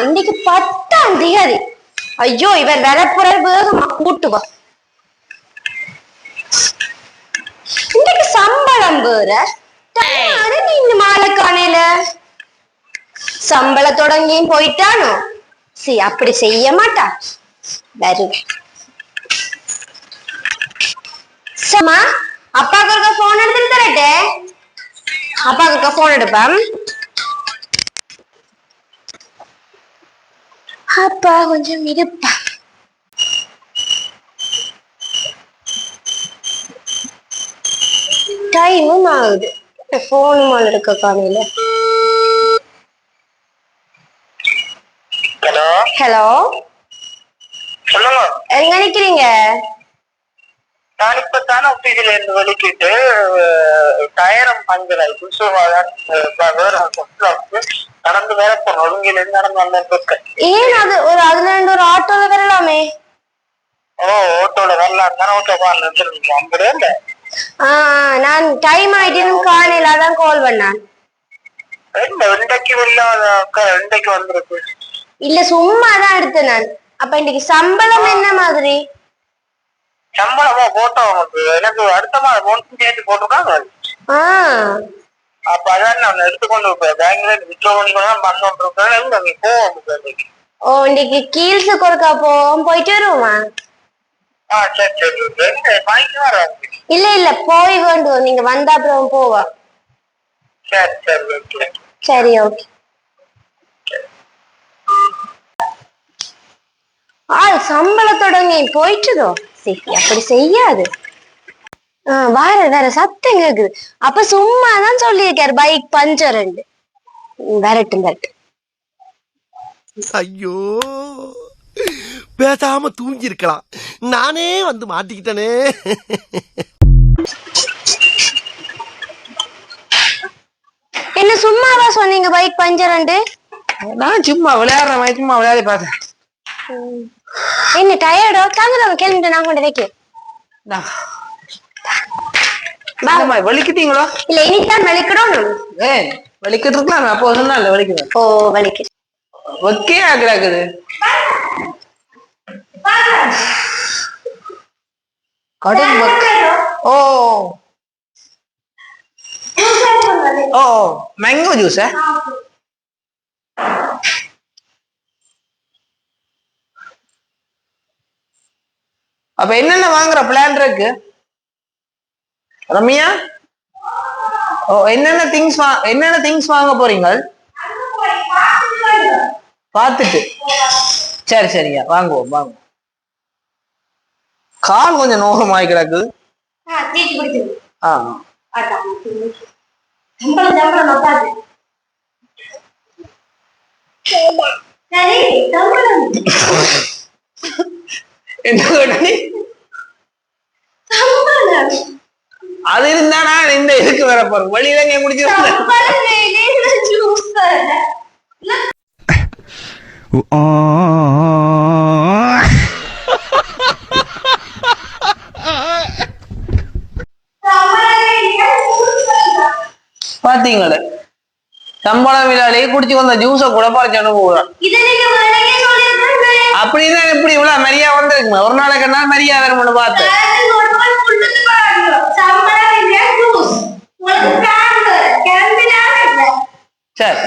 இன்னைக்கு 10ஆம் தேதி. ஐயோ, இவர் வரப்புற வேகமா கூட்டுவா. இன்னைக்கு சம்பளம் வேற. நீங்க மாலை காணையில சம்பள தொடங்கியும் போயிட்டானோ. அப்படி செய்ய மாட்டா. வருவேன். சமா, அப்பாவுக்கு இருக்க போன் எடுத்துட்டு தரட்டே. அப்பாவுக்கு இருக்க போன் எடுப்பேன். அப்பா கொஞ்சம் இருப்பா. டைமும் ஆகுது. போனும் ஆள் எடுக்க காலையில. ஹலோ ஹலோ, சொல்லுங்க. எங்க நிக்கிறீங்க? நான் இப்பத்தானே ஆபீஸ்ல இருந்து வெளிக்கிட்டு டயரம் பஞ்சர் ஆகி நடந்து வேற போனோம். ஒழுங்கில இருந்து நடந்து வந்துட்டு. ஏன் அதுல இருந்து ஒரு ஆட்டோல வரலாமே. ஓட்டோல வரலாம் தானே. ஓட்டோ நிறுத்திருக்கோம். 50 இல்ல. நான் டைம் ஆயிட்டேன்னு காலையில தான் கால் பண்ணேன். இன்றைக்கு இல்லாத இன்றைக்கு வந்துருக்கு. இல்ல, சும்மா தான் எடுத்தேன் நான். அப்ப இன்னைக்கு சம்பளம் என்ன மாதிரி? சம்பளமா போட்டோ எனக்கு அடுத்த மாதம் போன் சேர்த்து போட்டிருக்காங்க. அப்ப அதான் நான் எடுத்துக்கொண்டு பேங்க்ல வித்ட்ரா பண்ணிக்கணும் பண்ணோம். போவோம் இன்னைக்கு கீழ்ஸு கொடுக்கா போவோம். போயிட்டு வருவோமா? சரி சரி. வாங்கிட்டு வர. இல்ல இல்ல, போய் வேண்டும். நீங்க வந்தா அப்புறம் போவா. சரி சரி ஓகே. சரி ஓகே. சம்பள தொடங்கி போயிட்டுதோ. சரி, அப்படி செய்யாது. வேற சத்தம் கேக்குது. அப்ப சும்மாதான் சொல்லியிருக்காரு பைக் பஞ்சர். வரட்டும் வரட்டும். ஐயோ, பேசாம தூங்கி இருக்கலாம். நானே வந்து மாட்டிக்கிட்டனே. என்ன சும்மாவா சொன்னீங்க பைக் பஞ்சர்? நான் சும்மா விளையாடுறேன். சும்மா விளையாடி பார்த்தேன். என்ன டயர்டோ? தாங்க கேள்விட்டு நான் கொண்டு வைக்க. வலிக்கிட்டீங்களோ? இல்ல, இனிதான் வலிக்கணும். வலிக்கிட்டு இருக்கலாம். அப்போ சொன்னா இல்ல வலிக்குது. வலிக்கு ஒக்கே ஆகுறாக்குது. கடும் மேங்கோ ஜூஸ். அப்ப என்னென்ன வாங்குற பிளான் இருக்கு ரம்யா? என்னென்ன திங்ஸ் வாங்க போறீங்க பாத்துட்டு? சரி சரியா, வாங்குவோம். கால் கொஞ்சம் நோகமாய் கிடக்கு. அது இருந்தா நான் இந்த இதுக்கு வர போறேன். வழியில நீ முடிச்சிருந்த பாத்தீங்களே. சம்பளம் விழாலே குடிச்சு வந்த ஜூஸ கூட பறிச்சு போறான். அப்படின்னா எப்படி இவ்வளவு மரியா வந்திருக்குங்க? ஒரு நாளைக்கு நாள் மரியா வரும்னு பார்த்தேன். சரி.